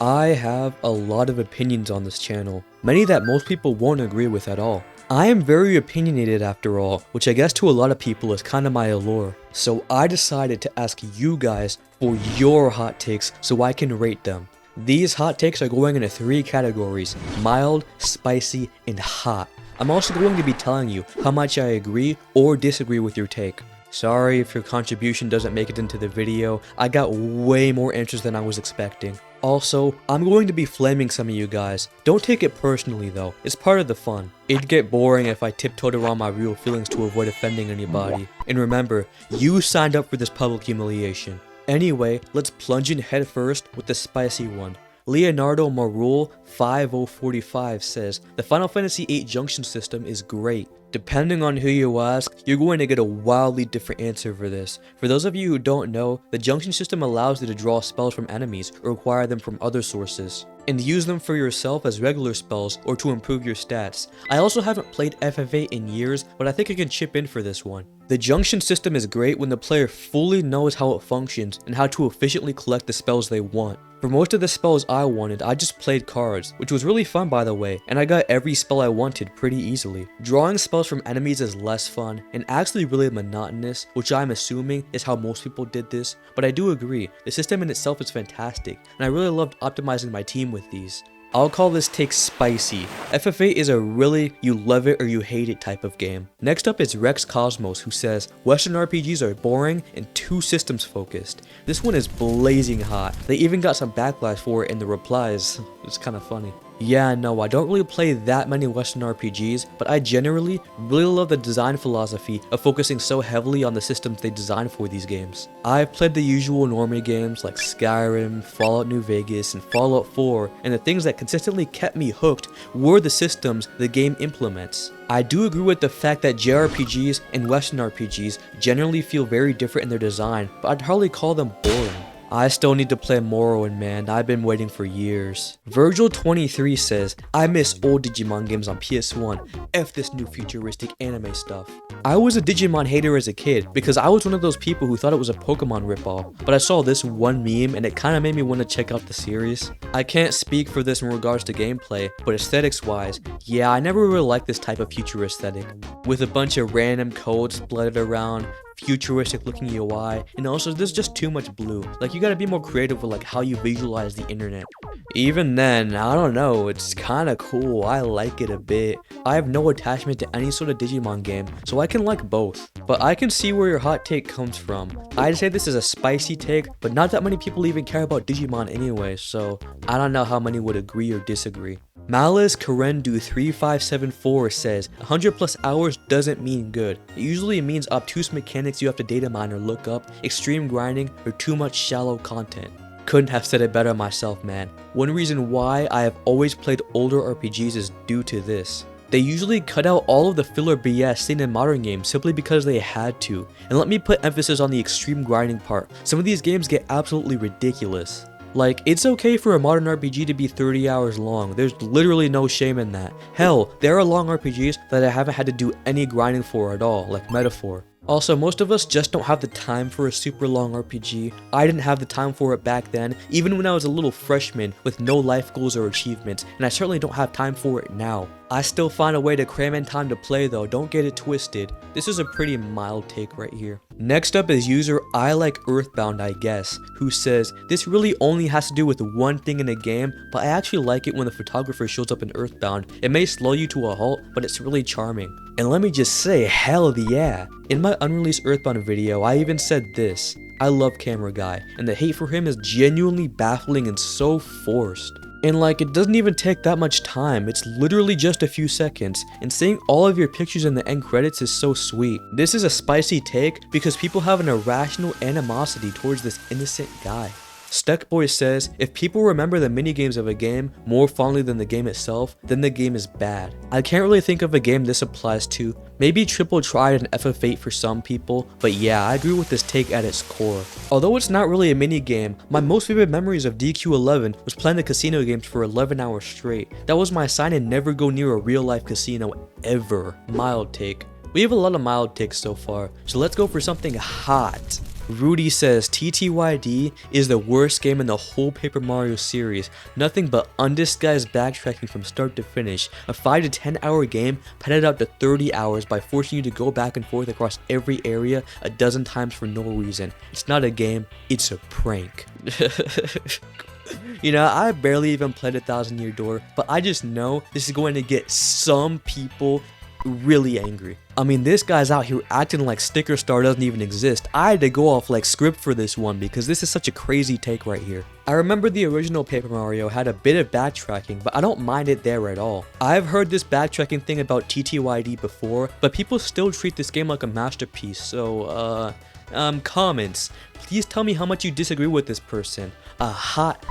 I have a lot of opinions on this channel, many that most people won't agree with at all. I am very opinionated after all, which I guess to a lot of people is kinda my allure. So I decided to ask you guys for your hot takes so I can rate them. These hot takes are going into 3 categories: mild, spicy, and hot. I'm also going to be telling you how much I agree or disagree with your take. Sorry if your contribution doesn't make it into the video, I got way more answers than I was expecting. Also, I'm going to be flaming some of you guys. Don't take it personally though, it's part of the fun. It'd get boring if I tiptoed around my real feelings to avoid offending anybody. And remember, you signed up for this public humiliation. Anyway, let's plunge in head first with the spicy one. Leonardo Marul 5045 says, the Final Fantasy VIII junction system is great. Depending on who you ask, you're going to get a wildly different answer for this. For those of you who don't know, the junction system allows you to draw spells from enemies or acquire them from other sources, and use them for yourself as regular spells or to improve your stats. I also haven't played FF8 in years, but I think I can chip in for this one. The junction system is great when the player fully knows how it functions and how to efficiently collect the spells they want. For most of the spells I wanted, I just played cards, which was really fun by the way, and I got every spell I wanted pretty easily. Drawing spells from enemies is less fun, and actually really monotonous, which I'm assuming is how most people did this, but I do agree, the system in itself is fantastic, and I really loved optimizing my team with these. I'll call this take spicy. FF8 is a really you love it or you hate it type of game. Next up is Rex Cosmos, who says, Western RPGs are boring and too systems focused. This one is blazing hot. They even got some backlash for it in the replies. It's kind of funny. Yeah, no, I don't really play that many Western RPGs, but I generally really love the design philosophy of focusing so heavily on the systems they designed for these games. I've played the usual normie games like Skyrim, Fallout New Vegas, and Fallout 4, and the things that consistently kept me hooked were the systems the game implements. I do agree with the fact that JRPGs and Western RPGs generally feel very different in their design, but I'd hardly call them boring. I still need to play Morrowind, man. I've been waiting for years. Virgil23 says, I miss old Digimon games on PS1. F this new futuristic anime stuff. I was a Digimon hater as a kid because I was one of those people who thought it was a Pokemon ripoff, but I saw this one meme and it kinda made me want to check out the series. I can't speak for this in regards to gameplay, but aesthetics wise, yeah, I never really liked this type of future aesthetic. With a bunch of random codes splattered around, futuristic looking UI, and also there's just too much blue. Like, you gotta be more creative with like how you visualize the internet. Even then, I don't know, it's kinda cool, I like it a bit. I have no attachment to any sort of Digimon game, so I can like both. But I can see where your hot take comes from. I'd say this is a spicy take, but not that many people even care about Digimon anyway, so I don't know how many would agree or disagree. Malice Karendu 3574 says, 100 plus hours doesn't mean good. It usually means obtuse mechanics you have to data mine or look up, extreme grinding, or too much shallow content. Couldn't have said it better myself, man. One reason why I have always played older RPGs is due to this. They usually cut out all of the filler BS seen in modern games simply because they had to. And let me put emphasis on the extreme grinding part. Some of these games get absolutely ridiculous. Like, it's okay for a modern RPG to be 30 hours long, there's literally no shame in that. Hell, there are long RPGs that I haven't had to do any grinding for at all, like Metaphor. Also, most of us just don't have the time for a super long RPG. I didn't have the time for it back then, even when I was a little freshman with no life goals or achievements, and I certainly don't have time for it now. I still find a way to cram in time to play though, don't get it twisted. This is a pretty mild take right here. Next up is user I Like Earthbound I guess, who says, this really only has to do with one thing in a game, but I actually like it when the photographer shows up in Earthbound. It may slow you to a halt, but it's really charming. And let me just say, hell yeah. In my unreleased Earthbound video, I even said this, I love Camera Guy, and the hate for him is genuinely baffling and so forced. And like, it doesn't even take that much time, it's literally just a few seconds, and seeing all of your pictures in the end credits is so sweet. This is a spicy take because people have an irrational animosity towards this innocent guy. Stuckboy says, if people remember the minigames of a game more fondly than the game itself, then the game is bad. I can't really think of a game this applies to. Maybe Triple Triad and FF8 for some people, but yeah, I agree with this take at its core. Although it's not really a minigame, my most vivid memories of DQ11 was playing the casino games for 11 hours straight. That was my sign to never go near a real life casino ever. Mild take. We have a lot of mild takes so far, so let's go for something hot. Rudy says TTYD is the worst game in the whole Paper Mario series. Nothing but undisguised backtracking from start to finish. A 5 to 10 hour game padded out to 30 hours by forcing you to go back and forth across every area a dozen times for no reason. It's not a game, it's a prank. You know, I barely even played 1000 Year Door, but I just know this is going to get some people really angry. I mean, this guy's out here acting like Sticker Star doesn't even exist. I had to go off like script for this one because this is such a crazy take right here. I remember the original Paper Mario had a bit of backtracking, but I don't mind it there at all. I've heard this backtracking thing about TTYD before, but people still treat this game like a masterpiece, so comments. Please tell me how much you disagree with this person. A hot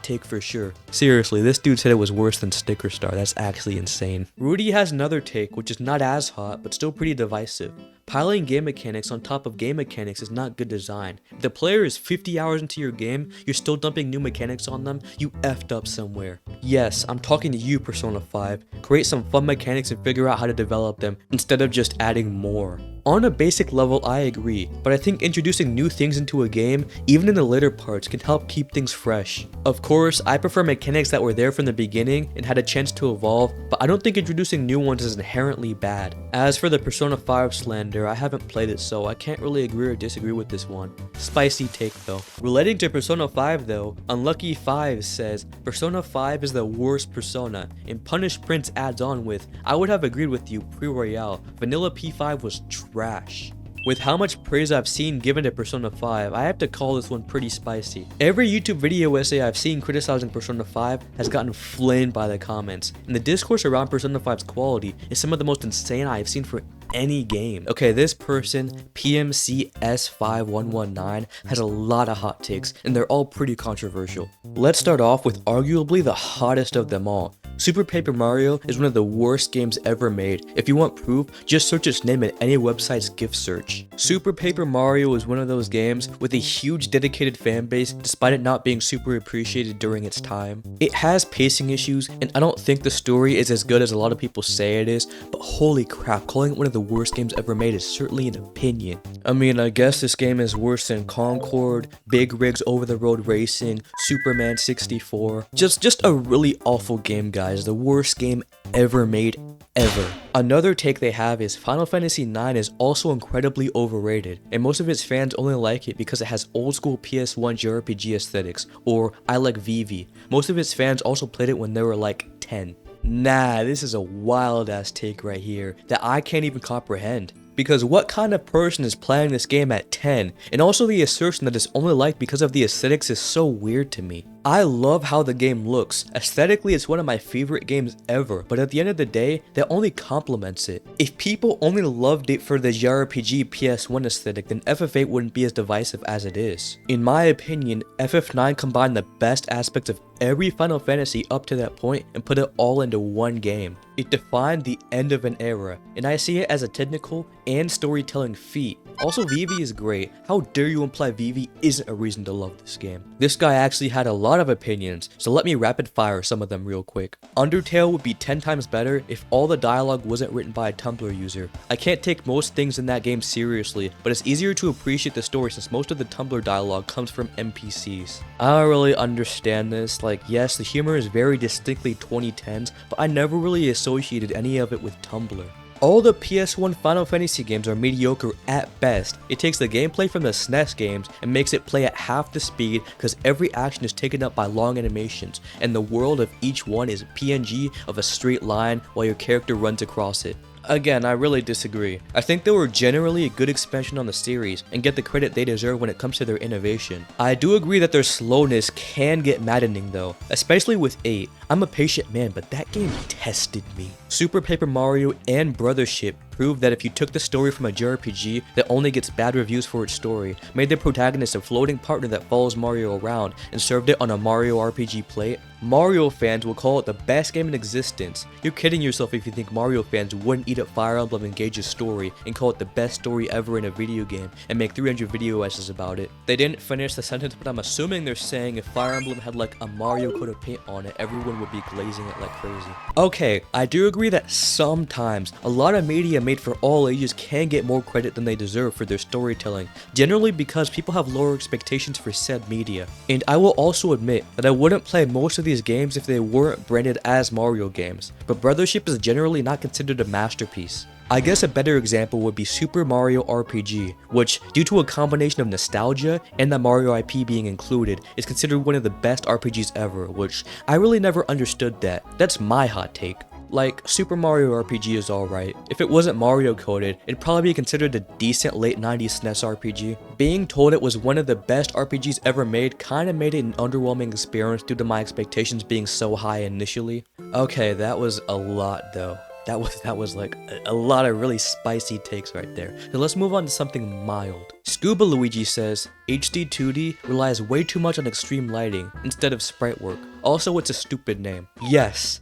take for sure. Seriously, this dude said it was worse than Sticker Star. That's actually insane. Rudy has another take, which is not as hot, but still pretty divisive. Piling game mechanics on top of game mechanics is not good design. If the player is 50 hours into your game, you're still dumping new mechanics on them, you effed up somewhere. Yes, I'm talking to you, Persona 5. Create some fun mechanics and figure out how to develop them, instead of just adding more. On a basic level, I agree, but I think introducing new things into a game, even in the later parts, can help keep things fresh. Of course, I prefer mechanics that were there from the beginning and had a chance to evolve, but I don't think introducing new ones is inherently bad. As for the Persona 5 slander, I haven't played it, so I can't really agree or disagree with this one. Spicy take though. Relating to Persona 5 though, Unlucky 5 says, Persona 5 is the worst Persona, and Punish Prince adds on with, I would have agreed with you pre-Royale, Vanilla P5 was trash. With how much praise I've seen given to Persona 5, I have to call this one pretty spicy. Every YouTube video essay I've seen criticizing Persona 5 has gotten flamed by the comments, and the discourse around Persona 5's quality is some of the most insane I have seen for any game. Okay, this person, PMCS5119, has a lot of hot takes, and they're all pretty controversial. Let's start off with arguably the hottest of them all. Super Paper Mario is one of the worst games ever made. If you want proof, just search its name at any website's gift search. Super Paper Mario is one of those games with a huge dedicated fan base despite it not being super appreciated during its time. It has pacing issues, and I don't think the story is as good as a lot of people say it is, but holy crap, calling it one of the worst games ever made is certainly an opinion. I mean, I guess this game is worse than Concord, Big Rigs Over the Road Racing, Superman 64. Just a really awful game, guys. The worst game ever made, ever. Another take they have is Final Fantasy IX is also incredibly overrated, and most of its fans only like it because it has old school PS1 JRPG aesthetics, or I like Vivi. Most of its fans also played it when they were like 10. Nah, this is a wild ass take right here that I can't even comprehend. Because what kind of person is playing this game at 10? And also the assertion that it's only liked because of the aesthetics is so weird to me. I love how the game looks. Aesthetically, it's one of my favorite games ever, but at the end of the day, that only complements it. If people only loved it for the JRPG PS1 aesthetic, then FF8 wouldn't be as divisive as it is. In my opinion, FF9 combined the best aspects of every Final Fantasy up to that point and put it all into one game. It defined the end of an era, and I see it as a technical and storytelling feat. Also, Vivi is great. How dare you imply Vivi isn't a reason to love this game? This guy actually had a lot of opinions, so let me rapid fire some of them real quick. Undertale would be 10 times better if all the dialogue wasn't written by a Tumblr user. I can't take most things in that game seriously, but it's easier to appreciate the story since most of the Tumblr dialogue comes from NPCs. I don't really understand this. Like, yes, the humor is very distinctly 2010s, but I never really associated any of it with Tumblr. All the PS1 Final Fantasy games are mediocre at best. It takes the gameplay from the SNES games and makes it play at half the speed because every action is taken up by long animations, and the world of each one is a PNG of a straight line while your character runs across it. Again, I really disagree. I think they were generally a good expansion on the series and get the credit they deserve when it comes to their innovation. I do agree that their slowness can get maddening though, especially with 8. I'm a patient man, but that game tested me. Super Paper Mario and Brothership proved that if you took the story from a JRPG that only gets bad reviews for its story, made the protagonist a floating partner that follows Mario around, and served it on a Mario RPG plate, Mario fans will call it the best game in existence. You're kidding yourself if you think Mario fans wouldn't eat up Fire Emblem Engage's story and call it the best story ever in a video game and make 300 video essays about it. They didn't finish the sentence, but I'm assuming they're saying if Fire Emblem had like a Mario coat of paint on it, everyone would be glazing it like crazy. Okay, I do agree that sometimes a lot of media made for all ages can get more credit than they deserve for their storytelling, generally because people have lower expectations for said media. And I will also admit that I wouldn't play most of these games if they weren't branded as Mario games, but Brothership is generally not considered a masterpiece. I guess a better example would be Super Mario RPG, which, due to a combination of nostalgia and the Mario IP being included, is considered one of the best RPGs ever, which I really never understood that. That's my hot take. Like, Super Mario RPG is alright. If it wasn't Mario coded, it'd probably be considered a decent late 90s SNES RPG. Being told it was one of the best RPGs ever made kinda made it an underwhelming experience due to my expectations being so high initially. Okay, that was a lot though. That was like a lot of really spicy takes right there. So let's move on to something mild. Scuba Luigi says, HD 2D relies way too much on extreme lighting instead of sprite work. Also, it's a stupid name. Yes,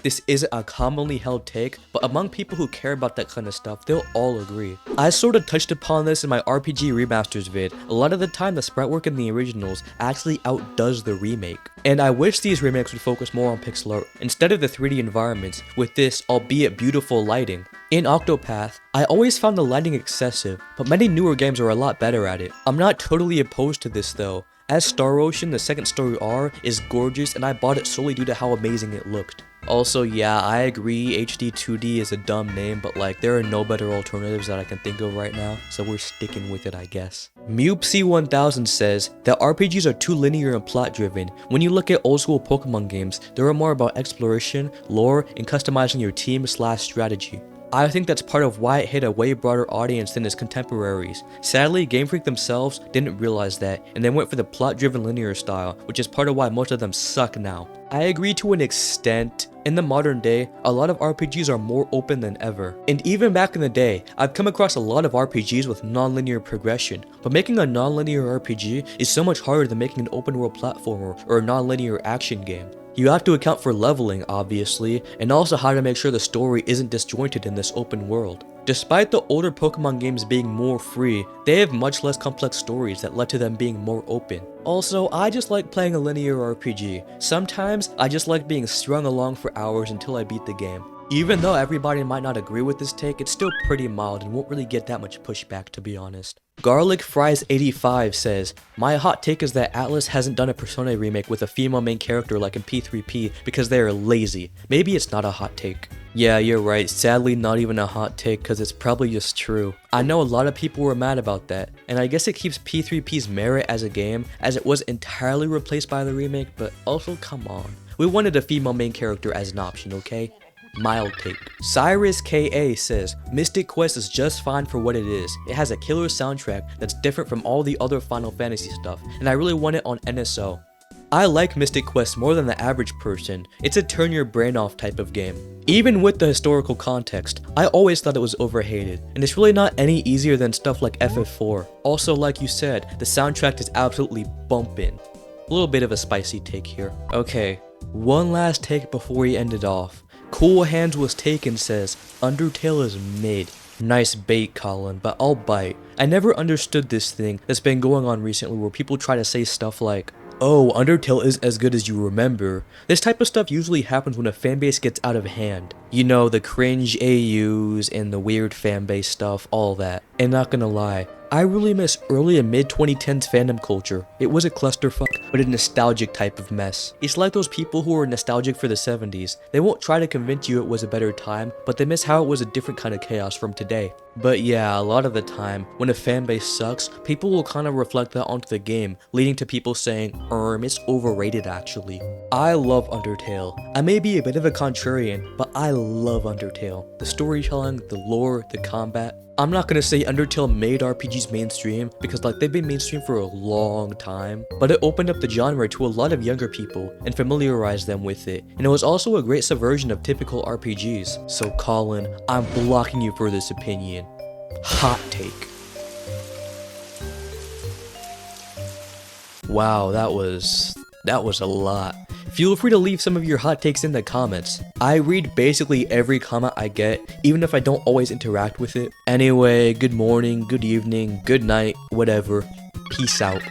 this isn't a commonly held take, but among people who care about that kind of stuff, they'll all agree. I sort of touched upon this in my RPG remasters vid. A lot of the time, the sprite work in the originals actually outdoes the remake. And I wish these remakes would focus more on pixel art instead of the 3D environments with this, albeit beautiful, lighting. In Octopath, I always found the lighting excessive, but many newer games are a lot better at it. I'm not totally opposed to this though, as Star Ocean, the second story R, is gorgeous and I bought it solely due to how amazing it looked. Also, yeah, I agree, HD 2D is a dumb name, but like, there are no better alternatives that I can think of right now, so we're sticking with it, I guess. Mewpsy1000 says that RPGs are too linear and plot driven. When you look at old school Pokemon games, they are more about exploration, lore, and customizing your team/strategy. I think that's part of why it hit a way broader audience than its contemporaries. Sadly, Game Freak themselves didn't realize that, and they went for the plot-driven linear style, which is part of why most of them suck now. I agree to an extent. In the modern day, a lot of RPGs are more open than ever. And even back in the day, I've come across a lot of RPGs with non-linear progression, but making a non-linear RPG is so much harder than making an open-world platformer or a non-linear action game. You have to account for leveling, obviously, and also how to make sure the story isn't disjointed in this open world. Despite the older Pokemon games being more free, they have much less complex stories that led to them being more open. Also, I just like playing a linear RPG. Sometimes, I just like being strung along for hours until I beat the game. Even though everybody might not agree with this take, it's still pretty mild and won't really get that much pushback, to be honest. Garlic Fries 85 says, my hot take is that Atlus hasn't done a Persona remake with a female main character like in P3P because they are lazy. Maybe it's not a hot take. Yeah, you're right, sadly not even a hot take because it's probably just true. I know a lot of people were mad about that, and I guess it keeps P3P's merit as a game as it was entirely replaced by the remake, but also come on. We wanted a female main character as an option, okay? Mild take. Cyrus KA says, Mystic Quest is just fine for what it is. It has a killer soundtrack that's different from all the other Final Fantasy stuff, and I really want it on NSO. I like Mystic Quest more than the average person. It's a turn your brain off type of game. Even with the historical context, I always thought it was overhated, and it's really not any easier than stuff like FF4. Also, like you said, the soundtrack is absolutely bumpin'. A little bit of a spicy take here. Okay, one last take before we end it off. Cool Hands Was Taken says, Undertale is mid. Nice bait, Colin, but I'll bite. I never understood this thing that's been going on recently where people try to say stuff like, oh, Undertale is as good as you remember. This type of stuff usually happens when a fanbase gets out of hand. You know, the cringe AUs and the weird fanbase stuff, all that. And not gonna lie, I really miss early and mid 2010s fandom culture. It was a clusterfuck, but a nostalgic type of mess. It's like those people who are nostalgic for the 70s. They won't try to convince you it was a better time, but they miss how it was a different kind of chaos from today. But yeah, a lot of the time, when a fanbase sucks, people will kind of reflect that onto the game, leading to people saying, it's overrated actually. I love Undertale. I may be a bit of a contrarian, but I love Undertale. The storytelling, the lore, the combat. I'm not gonna say Undertale made RPGs mainstream, because like they've been mainstream for a long time, but it opened up the genre to a lot of younger people and familiarized them with it, and it was also a great subversion of typical RPGs. So Colin, I'm blocking you for this opinion. Hot take. Wow, that was a lot. Feel free to leave some of your hot takes in the comments. I read basically every comment I get, even if I don't always interact with it. Anyway, good morning, good evening, good night, whatever. Peace out.